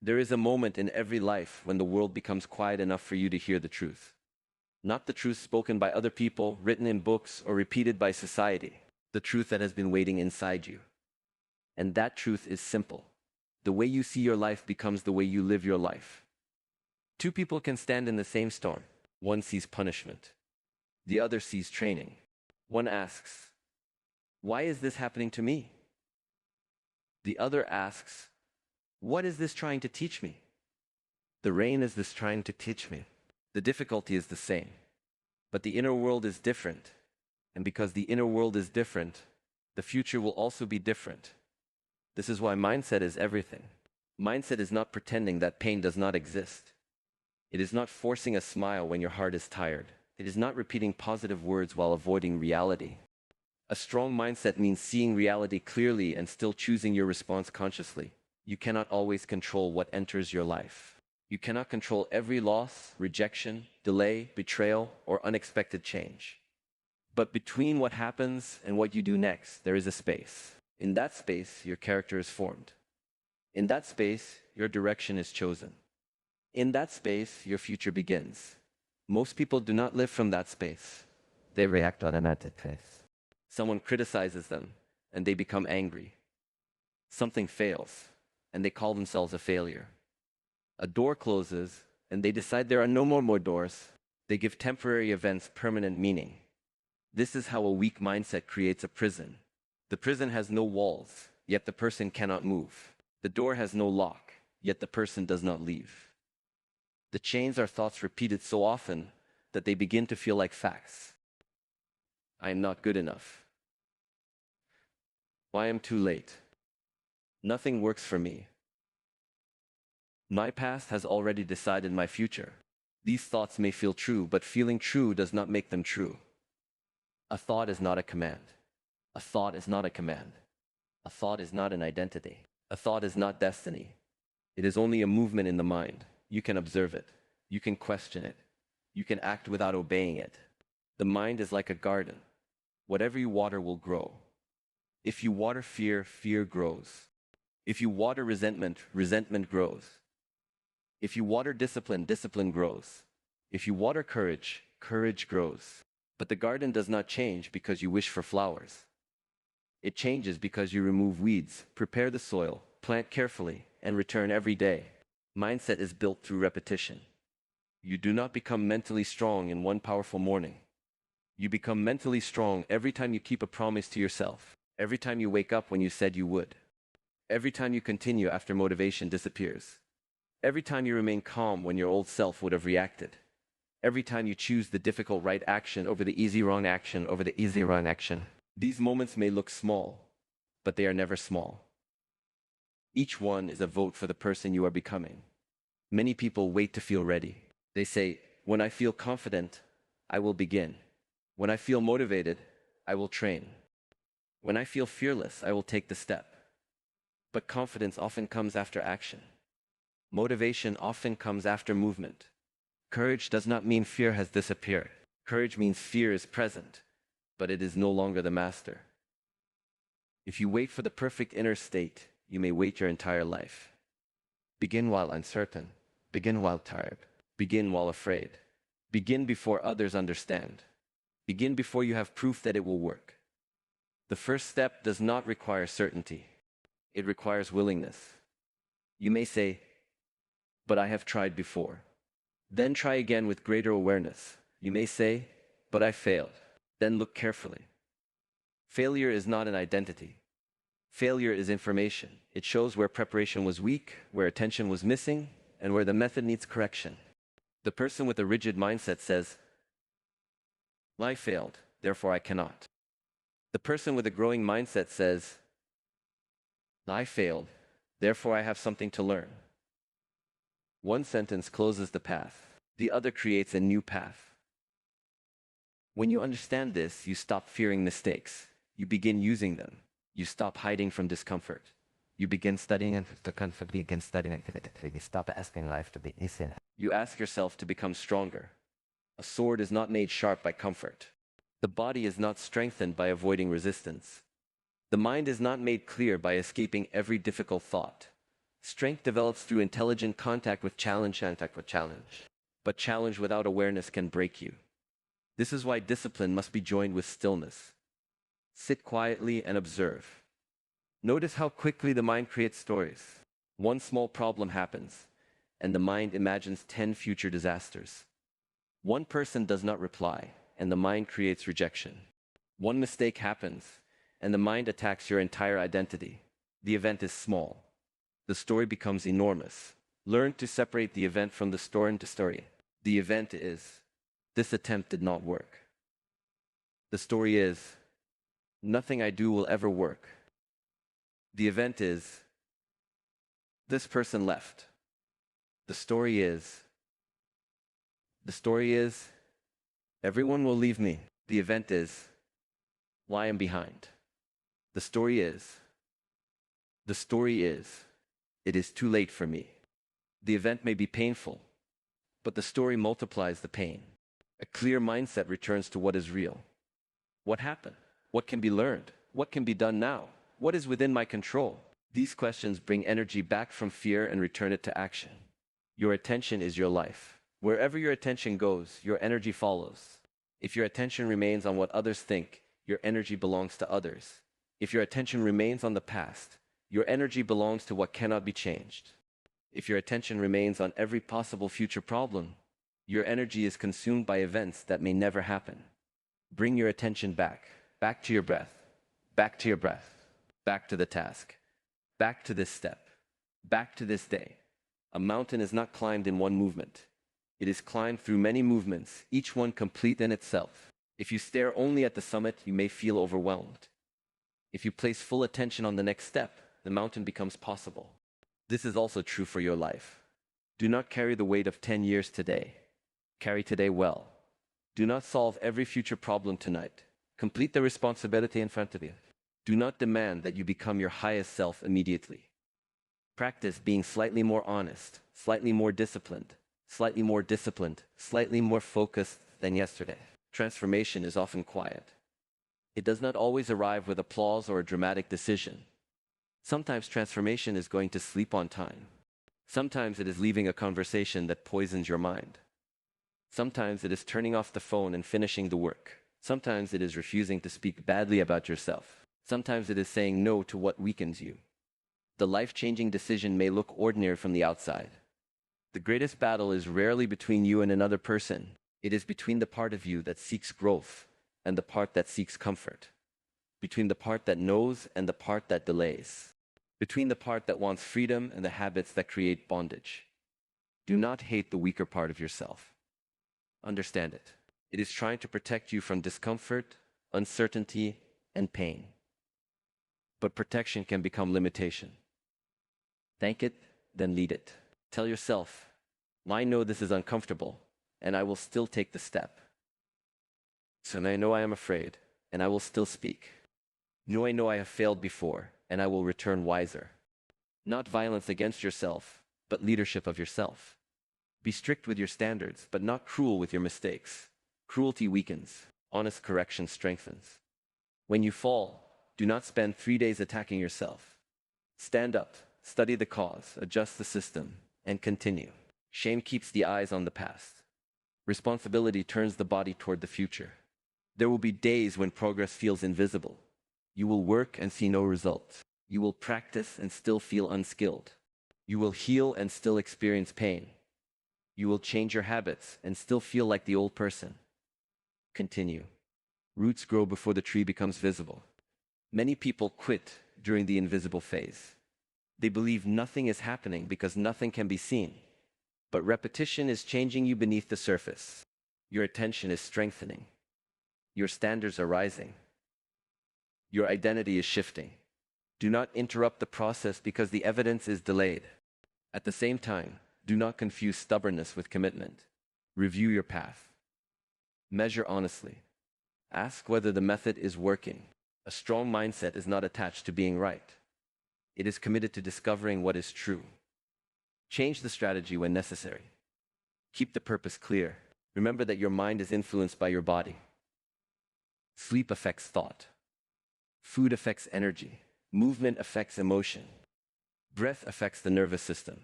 There is a moment in every life when the world becomes quiet enough for you to hear the truth. Not the truth spoken by other people, written in books, or repeated by society. The truth that has been waiting inside you. And that truth is simple. The way you see your life becomes the way you live your life. Two people can stand in the same storm. One sees punishment. The other sees training. One asks, "Why is this happening to me?" The other asks, "What is this trying to teach me?" The rain is this trying to teach me. The difficulty is the same. But the inner world is different. And because the inner world is different, the future will also be different. This is why mindset is everything. Mindset is not pretending that pain does not exist. It is not forcing a smile when your heart is tired. It is not repeating positive words while avoiding reality. A strong mindset means seeing reality clearly and still choosing your response consciously. You cannot always control what enters your life. You cannot control every loss, rejection, delay, betrayal, or unexpected change. But between what happens and what you do next, there is a space. In that space, your character is formed. In that space, your direction is chosen. In that space, your future begins. Most people do not live from that space. They react automatically. Someone criticizes them, and they become angry. Something fails, and they call themselves a failure. A door closes, and they decide there are no more doors. They give temporary events permanent meaning. This is how a weak mindset creates a prison. The prison has no walls, yet the person cannot move. The door has no lock, yet the person does not leave. The chains are thoughts repeated so often that they begin to feel like facts. I am not good enough. Why am I too late? Nothing works for me. My past has already decided my future. These thoughts may feel true, but feeling true does not make them true. A thought is not a command. A thought is not a command. A thought is not an identity. A thought is not destiny. It is only a movement in the mind. You can observe it. You can question it. You can act without obeying it. The mind is like a garden. Whatever you water will grow. If you water fear, fear grows. If you water resentment, resentment grows. If you water discipline, discipline grows. If you water courage, courage grows. But the garden does not change because you wish for flowers. It changes because you remove weeds, prepare the soil, plant carefully, and return every day. Mindset is built through repetition. You do not become mentally strong in one powerful morning. You become mentally strong every time you keep a promise to yourself. Every time you wake up when you said you would. Every time you continue after motivation disappears. Every time you remain calm when your old self would have reacted. Every time you choose the difficult right action over the easy wrong action over the easy wrong action. These moments may look small, but they are never small. Each one is a vote for the person you are becoming. Many people wait to feel ready. They say, "When I feel confident, I will begin. When I feel motivated, I will train. When I feel fearless, I will take the step." But confidence often comes after action. Motivation often comes after movement. Courage does not mean fear has disappeared. Courage means fear is present, but it is no longer the master. If you wait for the perfect inner state, you may wait your entire life. Begin while uncertain. Begin while tired. Begin while afraid. Begin before others understand. Begin before you have proof that it will work. The first step does not require certainty. It requires willingness. You may say, "But I have tried before." Then try again with greater awareness. You may say, "But I failed." Then look carefully. Failure is not an identity. Failure is information. It shows where preparation was weak, where attention was missing, and where the method needs correction. The person with a rigid mindset says, "I failed, therefore I cannot." The person with a growing mindset says, "I failed, therefore I have something to learn." One sentence closes the path. The other creates a new path. When you understand this, you stop fearing mistakes. You begin using them. You stop hiding from discomfort. You begin studying and begin studying. You stop asking life to be easy. You ask yourself to become stronger. A sword is not made sharp by comfort. The body is not strengthened by avoiding resistance. The mind is not made clear by escaping every difficult thought. Strength develops through intelligent contact with challenge. But challenge without awareness can break you. This is why discipline must be joined with stillness. Sit quietly and observe. Notice how quickly the mind creates stories. One small problem happens, and the mind imagines 10 future disasters. One person does not reply, and the mind creates rejection. One mistake happens, and the mind attacks your entire identity. The event is small. The story becomes enormous. Learn to separate the event from the story. The event is, this attempt did not work. The story is, nothing I do will ever work. The event is, this person left. The story is, everyone will leave me. The event is, why I'm behind. The story is, it is too late for me. The event may be painful, but the story multiplies the pain. A clear mindset returns to what is real. What happened? What can be learned? What can be done now? What is within my control? These questions bring energy back from fear and return it to action. Your attention is your life. Wherever your attention goes, your energy follows. If your attention remains on what others think, your energy belongs to others. If your attention remains on the past, your energy belongs to what cannot be changed. If your attention remains on every possible future problem, your energy is consumed by events that may never happen. Bring your attention back to your breath, back to your breath, back to the task, back to this step, back to this day. A mountain is not climbed in one movement. It is climbed through many movements, each one complete in itself. If you stare only at the summit, you may feel overwhelmed. If you place full attention on the next step, the mountain becomes possible. This is also true for your life. Do not carry the weight of 10 years today. Carry today well. Do not solve every future problem tonight. Complete the responsibility in front of you. Do not demand that you become your highest self immediately. Practice being slightly more honest, slightly more disciplined, slightly more focused than yesterday. Transformation is often quiet. It does not always arrive with applause or a dramatic decision. Sometimes transformation is going to sleep on time. Sometimes it is leaving a conversation that poisons your mind. Sometimes it is turning off the phone and finishing the work. Sometimes it is refusing to speak badly about yourself. Sometimes it is saying no to what weakens you. The life-changing decision may look ordinary from the outside. The greatest battle is rarely between you and another person. It is between the part of you that seeks growth and the part that seeks comfort. Between the part that knows and the part that delays. Between the part that wants freedom and the habits that create bondage. Do not hate the weaker part of yourself. Understand it. It is trying to protect you from discomfort, uncertainty, and pain. But protection can become limitation. Thank it, then lead it. Tell yourself, I know this is uncomfortable, and I will still take the step. So I know I am afraid, and I will still speak. I know I have failed before, and I will return wiser. Not violence against yourself, but leadership of yourself. Be strict with your standards, but not cruel with your mistakes. Cruelty weakens. Honest correction strengthens. When you fall, do not spend 3 days attacking yourself. Stand up, study the cause, adjust the system, and continue. Shame keeps the eyes on the past. Responsibility turns the body toward the future. There will be days when progress feels invisible. You will work and see no results. You will practice and still feel unskilled. You will heal and still experience pain. You will change your habits and still feel like the old person. Continue. Roots grow before the tree becomes visible. Many people quit during the invisible phase. They believe nothing is happening because nothing can be seen. But repetition is changing you beneath the surface. Your attention is strengthening. Your standards are rising. Your identity is shifting. Do not interrupt the process because the evidence is delayed. At the same time, do not confuse stubbornness with commitment. Review your path. Measure honestly. Ask whether the method is working. A strong mindset is not attached to being right. It is committed to discovering what is true. Change the strategy when necessary. Keep the purpose clear. Remember that your mind is influenced by your body. Sleep affects thought. Food affects energy. Movement affects emotion. Breath affects the nervous system.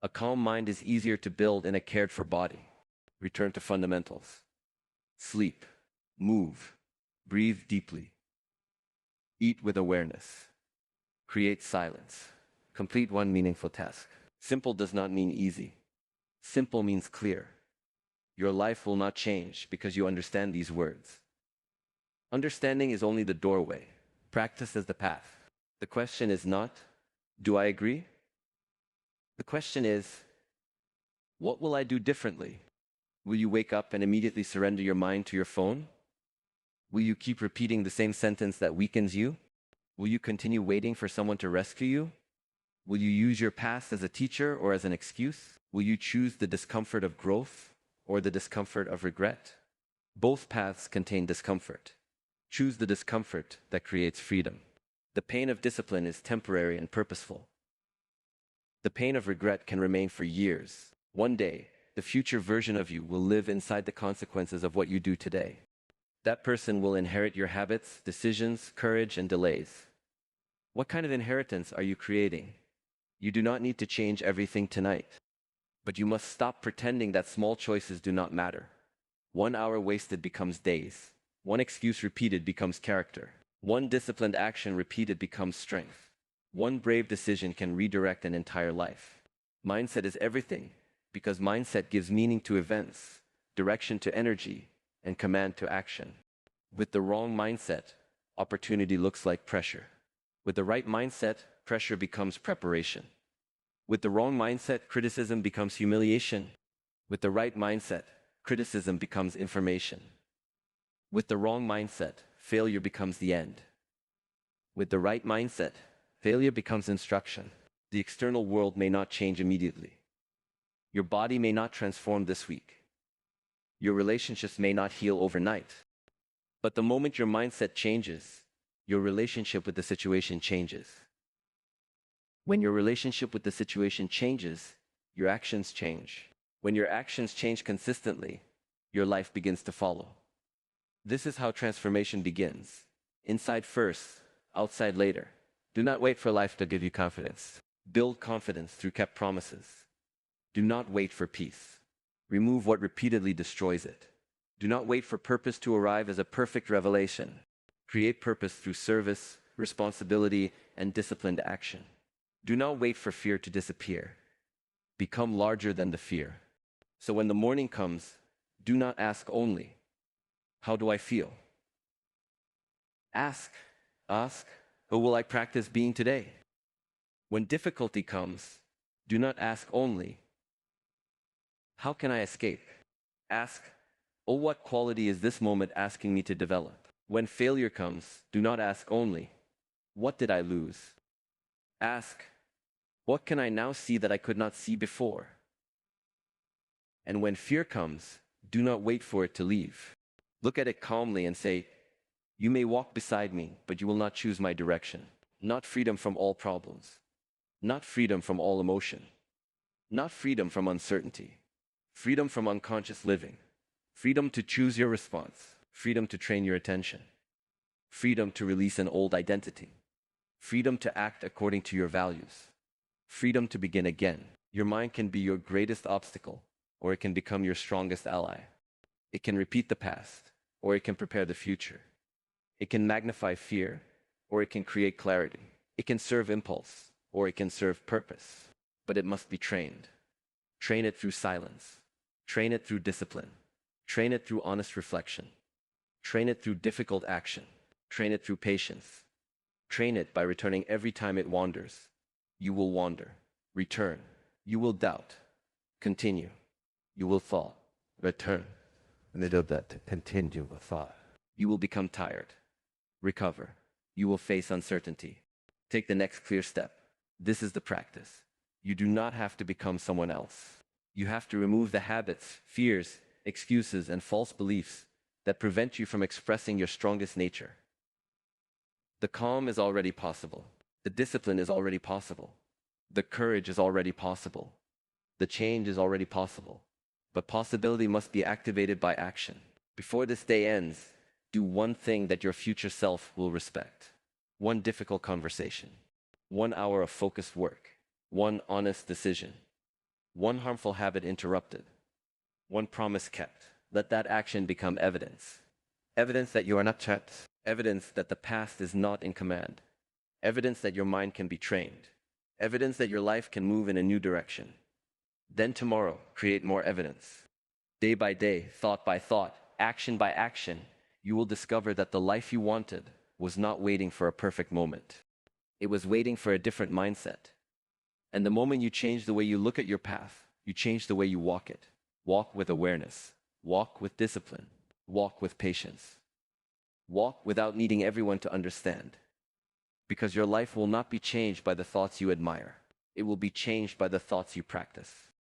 A calm mind is easier to build in a cared-for body. Return to fundamentals. Sleep, move, breathe deeply. Eat with awareness. Create silence. Complete one meaningful task. Simple does not mean easy. Simple means clear. Your life will not change because you understand these words. Understanding is only the doorway. Practice is the path. The question is not, do I agree? The question is, what will I do differently? Will you wake up and immediately surrender your mind to your phone? Will you keep repeating the same sentence that weakens you? Will you continue waiting for someone to rescue you? Will you use your past as a teacher or as an excuse? Will you choose the discomfort of growth or the discomfort of regret? Both paths contain discomfort. Choose the discomfort that creates freedom. The pain of discipline is temporary and purposeful. The pain of regret can remain for years. One day, the future version of you will live inside the consequences of what you do today. That person will inherit your habits, decisions, courage, and delays. What kind of inheritance are you creating? You do not need to change everything tonight. But you must stop pretending that small choices do not matter. 1 hour wasted becomes days. One excuse repeated becomes character. One disciplined action repeated becomes strength. One brave decision can redirect an entire life. Mindset is everything, because mindset gives meaning to events, direction to energy, and command to action. With the wrong mindset, opportunity looks like pressure. With the right mindset, pressure becomes preparation. With the wrong mindset, criticism becomes humiliation. With the right mindset, criticism becomes information. With the wrong mindset, failure becomes the end. With the right mindset, failure becomes instruction. The external world may not change immediately. Your body may not transform this week. Your relationships may not heal overnight. But the moment your mindset changes, your relationship with the situation changes. When your relationship with the situation changes, your actions change. When your actions change consistently, your life begins to follow. This is how transformation begins. Inside first, outside later. Do not wait for life to give you confidence. Build confidence through kept promises. Do not wait for peace. Remove what repeatedly destroys it. Do not wait for purpose to arrive as a perfect revelation. Create purpose through service, responsibility, and disciplined action. Do not wait for fear to disappear. Become larger than the fear. So when the morning comes, do not ask only, how do I feel? Ask, how will I practice being today? When difficulty comes, do not ask only, how can I escape? Ask, oh, what quality is this moment asking me to develop? When failure comes, do not ask only, what did I lose? Ask, what can I now see that I could not see before? And when fear comes, do not wait for it to leave. Look at it calmly and say, you may walk beside me, but you will not choose my direction. Not freedom from all problems. Not freedom from all emotion. Not freedom from uncertainty. Freedom from unconscious living. Freedom to choose your response. Freedom to train your attention. Freedom to release an old identity. Freedom to act according to your values. Freedom to begin again. Your mind can be your greatest obstacle, or it can become your strongest ally. It can repeat the past, or it can prepare the future. It can magnify fear, or it can create clarity. It can serve impulse, or it can serve purpose. But it must be trained. Train it through silence. Train it through discipline. Train it through honest reflection. Train it through difficult action. Train it through patience. Train it by returning every time it wanders. You will wander. Return. You will doubt. Continue. You will fall. Return. Little that continue with thought. You will become tired. Recover. You will face uncertainty. Take the next clear step. This is the practice. You do not have to become someone else. You have to remove the habits, fears, excuses, and false beliefs that prevent you from expressing your strongest nature. The calm is already possible. The discipline is already possible. The courage is already possible. The change is already possible. But possibility must be activated by action. Before this day ends, do one thing that your future self will respect. One difficult conversation. 1 hour of focused work, 1 honest decision, 1 harmful habit interrupted, 1 promise kept. Let that action become evidence. Evidence that you are not trapped. Evidence that the past is not in command. Evidence that your mind can be trained. Evidence that your life can move in a new direction. Then tomorrow, create more evidence. Day by day, thought by thought, action by action, you will discover that the life you wanted was not waiting for a perfect moment. It was waiting for a different mindset. And the moment you change the way you look at your path, you change the way you walk it. Walk with awareness. Walk with discipline. Walk with patience. Walk without needing everyone to understand. Because your life will not be changed by the thoughts you admire. It will be changed by the thoughts you practice.